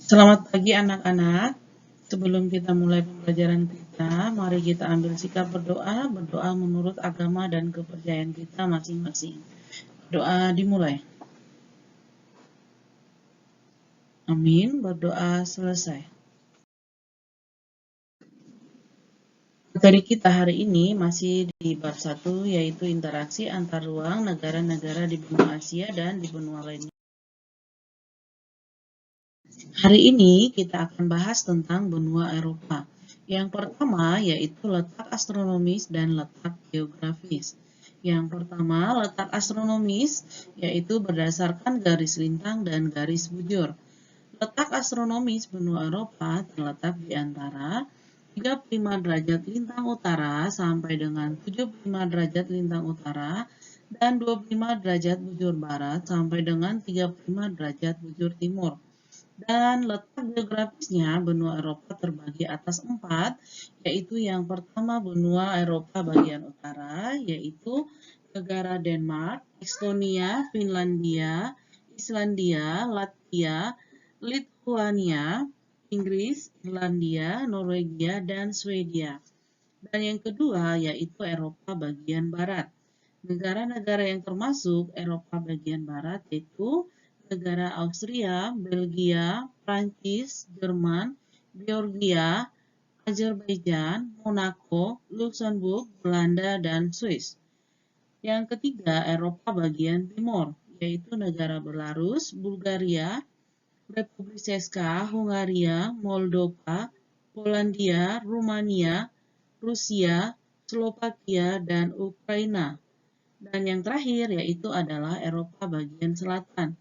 Selamat pagi anak-anak. Sebelum kita mulai pembelajaran kita, mari kita ambil sikap berdoa, berdoa menurut agama dan kepercayaan kita masing-masing. Doa dimulai. Amin, berdoa selesai. Materi kita hari ini masih di bab 1, yaitu interaksi antar ruang negara-negara di benua Asia dan di benua lainnya. Hari ini kita akan bahas tentang benua Eropa. Yang pertama yaitu letak astronomis dan letak geografis. Yang pertama, letak astronomis yaitu berdasarkan garis lintang dan garis bujur. Letak astronomis benua Eropa terletak di antara 35 derajat lintang utara sampai dengan 75 derajat lintang utara dan 25 derajat bujur barat sampai dengan 35 derajat bujur timur. Dan letak geografisnya benua Eropa terbagi atas 4, yaitu yang pertama benua Eropa bagian utara, yaitu negara Denmark, Estonia, Finlandia, Islandia, Latvia, Lithuania, Inggris, Irlandia, Norwegia, dan Swedia. Dan yang kedua yaitu Eropa bagian barat. Negara-negara yang termasuk Eropa bagian barat yaitu negara Austria, Belgia, Prancis, Jerman, Georgia, Azerbaijan, Monaco, Luxembourg, Belanda, dan Swiss. Yang ketiga, Eropa bagian timur, yaitu negara Belarus, Bulgaria, Republik Ceska, Hungaria, Moldova, Polandia, Rumania, Rusia, Slovakia, dan Ukraina. Dan yang terakhir yaitu adalah Eropa bagian selatan,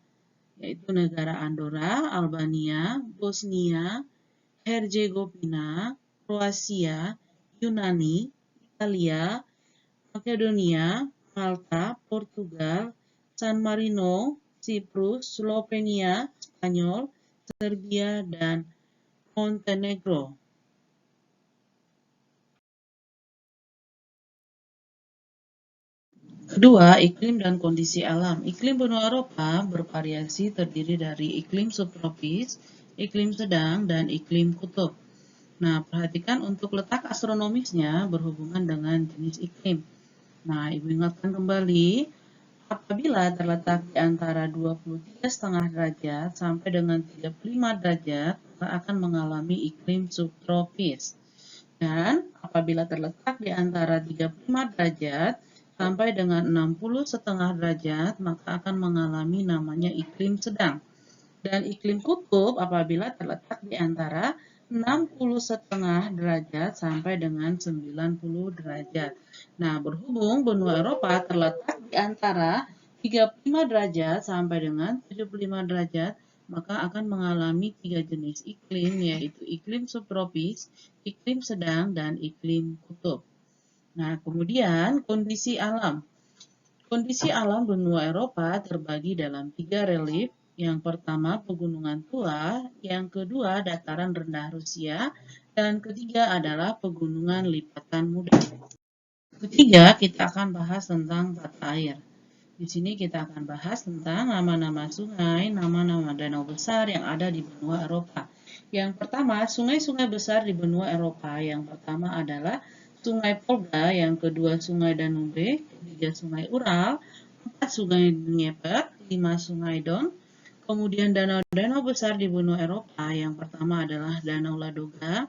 yaitu negara Andorra, Albania, Bosnia, Herzegovina, Kroasia, Yunani, Italia, Makedonia, Malta, Portugal, San Marino, Siprus, Slovenia, Spanyol, Serbia, dan Montenegro. Kedua, iklim dan kondisi alam. Iklim benua Eropa bervariasi terdiri dari iklim subtropis, iklim sedang, dan iklim kutub. Nah, perhatikan untuk letak astronomisnya berhubungan dengan jenis iklim. Nah, Ibu ingatkan kembali, apabila terletak di antara 23,5 derajat sampai dengan 35 derajat, maka akan mengalami iklim subtropis. Dan apabila terletak di antara 35 derajat sampai dengan 60,5 derajat, maka akan mengalami namanya iklim sedang. Dan iklim kutub apabila terletak di antara 60,5 derajat sampai dengan 90 derajat. Nah, berhubung benua Eropa terletak di antara 35 derajat sampai dengan 75 derajat, maka akan mengalami 3 jenis iklim, yaitu iklim subtropis, iklim sedang, dan iklim kutub. Nah, kemudian kondisi alam. Kondisi alam benua Eropa terbagi dalam 3 relief. Yang pertama pegunungan tua, yang kedua dataran rendah Rusia, dan ketiga adalah pegunungan lipatan muda. Ketiga, kita akan bahas tentang tata air. Di sini kita akan bahas tentang nama-nama sungai, nama-nama danau besar yang ada di benua Eropa. Yang pertama, sungai-sungai besar di benua Eropa. Yang pertama adalah Sungai Volga, yang kedua Sungai Danube, ketiga Sungai Ural, 4 Sungai Dnieper, 5 Sungai Don. Kemudian danau-danau besar di benua Eropa. Yang pertama adalah Danau Ladoga,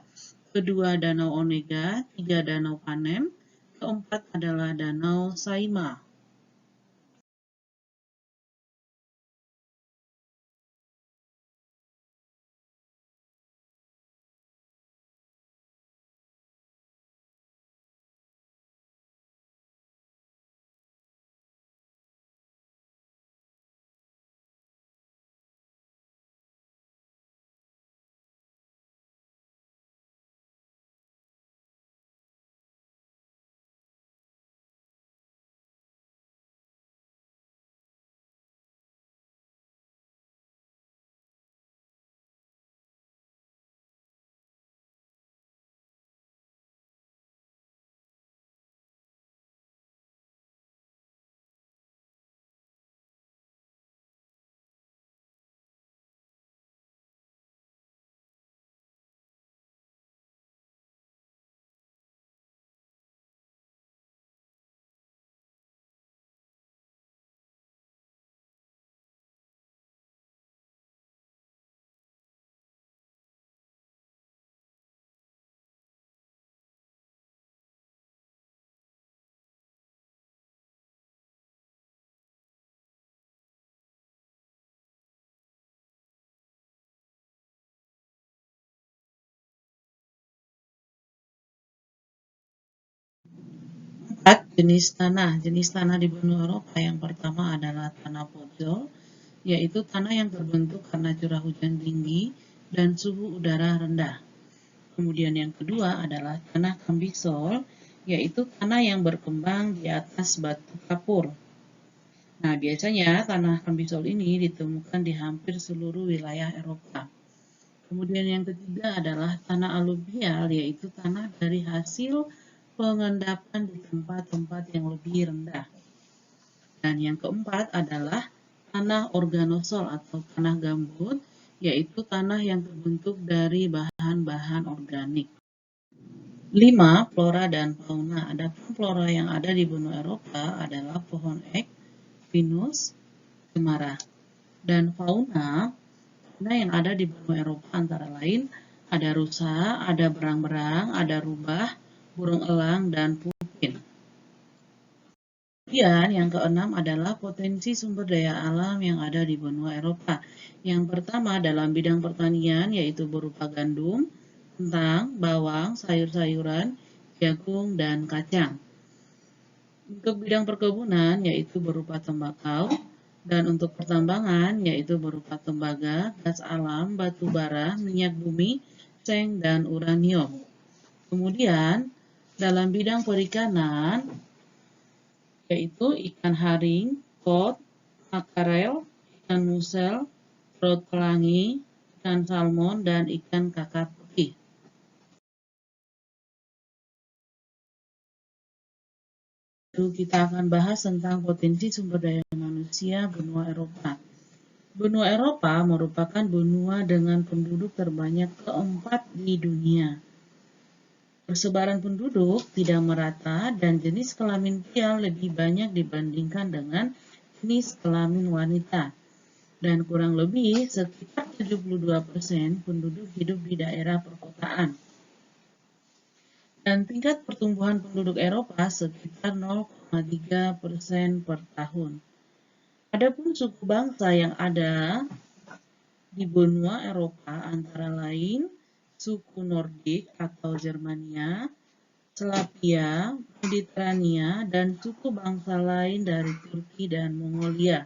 kedua Danau Onega, tiga Danau Panem, keempat adalah Danau Saima. 4. Jenis tanah. Jenis tanah di benua Eropa yang pertama adalah tanah podzol, yaitu tanah yang terbentuk karena curah hujan tinggi dan suhu udara rendah. Kemudian yang kedua adalah tanah kambisol, yaitu tanah yang berkembang di atas batu kapur. Nah, biasanya tanah kambisol ini ditemukan di hampir seluruh wilayah Eropa. Kemudian yang ketiga adalah tanah aluvial, yaitu tanah dari hasil pengendapan di tempat-tempat yang lebih rendah. Dan yang keempat adalah tanah organosol atau tanah gambut, yaitu tanah yang terbentuk dari bahan-bahan organik. 5. Flora dan fauna. Adapun flora yang ada di benua Eropa adalah pohon ek, pinus, cemara. Dan fauna yang ada di benua Eropa antara lain ada rusa, ada berang-berang, ada rubah, burung elang, dan pupin. Kemudian yang keenam adalah potensi sumber daya alam yang ada di benua Eropa. Yang pertama dalam bidang pertanian yaitu berupa gandum, kentang, bawang, sayur-sayuran, jagung, dan kacang. Untuk bidang perkebunan yaitu berupa tembakau, dan untuk pertambangan yaitu berupa tembaga, gas alam, batu bara, minyak bumi, seng, dan uranium. Kemudian dalam bidang perikanan yaitu ikan haring, cod, makarel, ikan musel, perut pelangi, ikan salmon, dan ikan kakap putih. Lalu kita akan bahas tentang potensi sumber daya manusia benua Eropa. Benua Eropa merupakan benua dengan penduduk terbanyak keempat di dunia. Persebaran penduduk tidak merata dan jenis kelamin pria lebih banyak dibandingkan dengan jenis kelamin wanita. Dan kurang lebih sekitar 72% penduduk hidup di daerah perkotaan. Dan tingkat pertumbuhan penduduk Eropa sekitar 0,3% per tahun. Adapun suku bangsa yang ada di benua Eropa antara lain suku Nordik atau Germania, Slavia, Mediterania, dan suku bangsa lain dari Turki dan Mongolia.